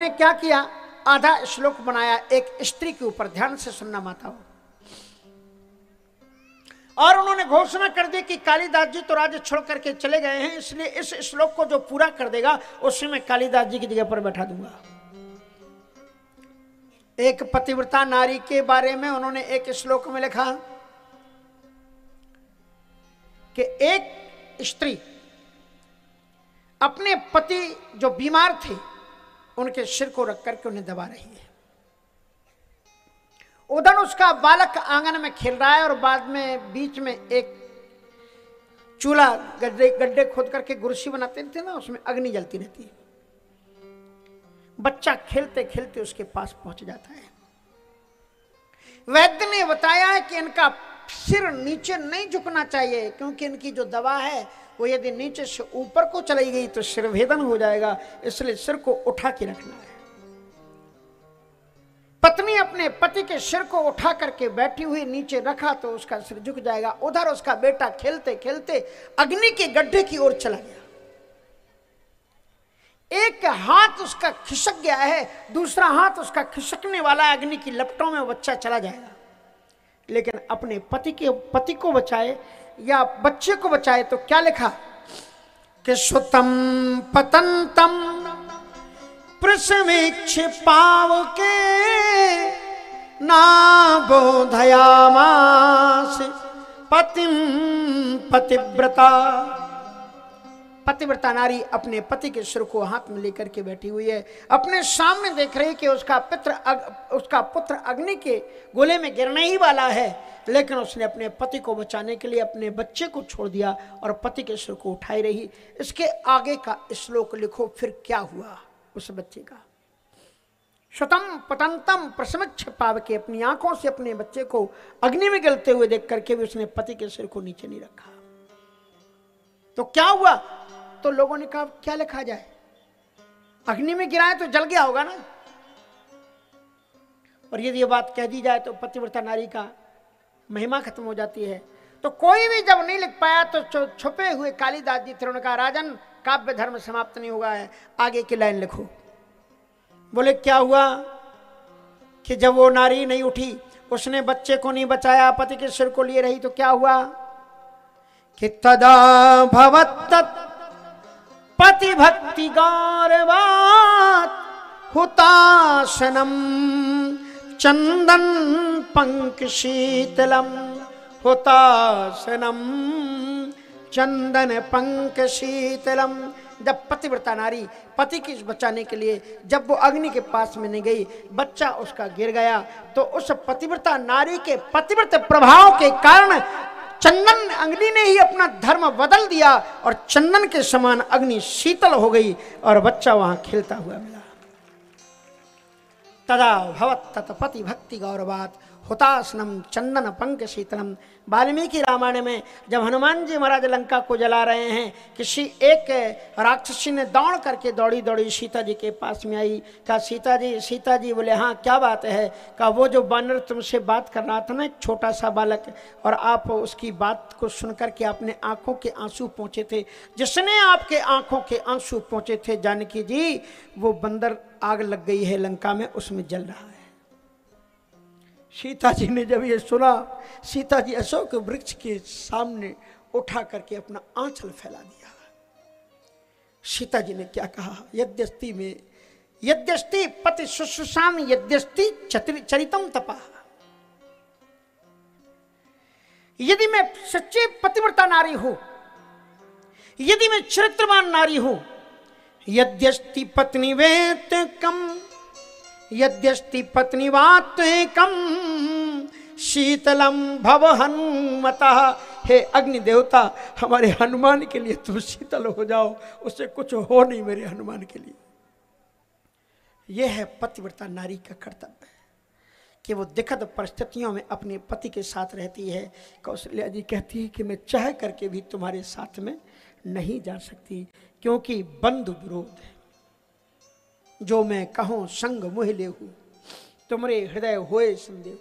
ने क्या किया, आधा श्लोक बनाया एक स्त्री के ऊपर। ध्यान से सुनना माताओं। और उन्होंने घोषणा कर दी कि कालिदास जी तो राज्य छोड़ करके चले गए हैं, इसलिए इस श्लोक को जो पूरा कर देगा उसी में कालिदास जी की जगह पर बैठा दूंगा। एक पतिव्रता नारी के बारे में उन्होंने एक श्लोक में लिखा कि एक स्त्री अपने पति जो बीमार थे उनके सिर को रख करके उन्हें दबा रही है। उधर उसका बालक आंगन में खेल रहा है और बाद में बीच में एक चूल्हा गड्ढे खोद करके गुरसी बनाते थे ना, उसमें अग्नि जलती रहती है। बच्चा खेलते खेलते उसके पास पहुंच जाता है। वैद्य ने बताया है कि इनका सिर नीचे नहीं झुकना चाहिए, क्योंकि इनकी जो दवा है वो यदि नीचे से ऊपर को चली गई तो सिर भेदन हो जाएगा, इसलिए सिर को उठा के रखना है। पत्नी अपने पति के सिर को उठा करके बैठी हुई नीचे रखा तो उसका सिर झुक जाएगा। उधर उसका बेटा खेलते खेलते अग्नि के गड्ढे की ओर चला गया। एक हाथ उसका खिसक गया है, दूसरा हाथ उसका खिसकने वाला है, अग्नि की लपटों में बच्चा चला जाएगा। लेकिन अपने पति को बचाए या बच्चे को बचाए तो क्या लिखा कि सुतम पतंतम प्रसमेक्ष पाव के ना बोधयामास पतिम पतिव्रता। पतिव्रता नारी अपने पति के सिर को हाथ में लेकर के बैठी हुई है, अपने सामने देख रही कि उसका पुत्र अग्नि के गोले में गिरने ही वाला है, लेकिन उसने अपने पति को बचाने के लिए अपने बच्चे को छोड़ दिया और पति के सिर को उठाई रही। इसके आगे का श्लोक लिखो फिर क्या हुआ उस बच्चे का। शतम पतंतम प्रसमच्छ पाव के, अपनी आंखों से अपने बच्चे को अग्नि में गलते हुए देख करके भी उसने पति के सिर को नीचे नहीं रखा। तो क्या हुआ, तो लोगों ने कहा क्या लिखा जाए, अग्नि में गिराए तो जल गया होगा ना। और यदि ये बात कह दी जाए तो पतिव्रता नारी का महिमा खत्म हो जाती है। तो कोई भी जब नहीं लिख पाया तो छुपे हुए कालिदास जी थे, उन्होंने कहा राजन काव्य धर्म समाप्त नहीं हुआ है, आगे की लाइन लिखो। बोले क्या हुआ कि जब वो नारी नहीं उठी, उसने बच्चे को नहीं बचाया, पति के सिर को लिए रही, तो क्या हुआ कि तदा भवत पति भक्ति गौरवात हुतासनम चंदन पंक शीतलम, हुतासनम चंदन पंक शीतलम। जब पतिव्रता नारी पति की बचाने के लिए जब वो अग्नि के पास में नहीं गई, बच्चा उसका गिर गया, तो उस पतिव्रता नारी के पतिव्रत प्रभाव के कारण चंदन अग्नि ने ही अपना धर्म बदल दिया और चंदन के समान अग्नि शीतल हो गई और बच्चा वहां खेलता हुआ मिला। तदा भवत तत्पति भक्ति गौरवात हुतासनम चंदन पंक शीतलम। वाल्मीकि रामायण में जब हनुमान जी महाराज लंका को जला रहे हैं, किसी एक राक्षसी ने दौड़ करके दौड़ी दौड़ी सीता जी के पास में आई, कहा सीता जी। बोले हाँ क्या बात है, कहा वो जो बानर तुमसे बात कर रहा था ना, एक छोटा सा बालक, और आप उसकी बात को सुन करके आपने आंखों के आंसू पहुँचे थे, जिसने आपके आंखों के आंसू पहुँचे थे जानकी जी, वो बंदर आग लग गई है लंका में, उसमें जल रहा है। सीता जी ने जब ये सुना, सीता जी अशोक वृक्ष के सामने उठा करके अपना आंचल फैला दिया। सीता जी ने क्या कहा, यद्यस्ति पति शुश्रूषाम यद्यस्ति चरितम तपः। यदि मैं सच्ची पतिव्रता नारी हूं, यदि मैं चरित्रवान नारी हूं, यद्यस्ति पत्नी वेत कम यद्यस्ति पत्नीवात्कम शीतलम भव हनुमतः। हे अग्नि देवता, हमारे हनुमान के लिए तुम शीतल हो जाओ, उससे कुछ हो नहीं मेरे हनुमान के लिए। यह है पतिव्रता नारी का कर्तव्य कि वो दिक्कत परिस्थितियों में अपने पति के साथ रहती है। कौशल्या जी कहती है कि मैं चाह करके भी तुम्हारे साथ में नहीं जा सकती, क्योंकि बंधु विरोध है। जो मैं कहूँ संग मोह लेहू, तुमरे हृदय होए संदेह।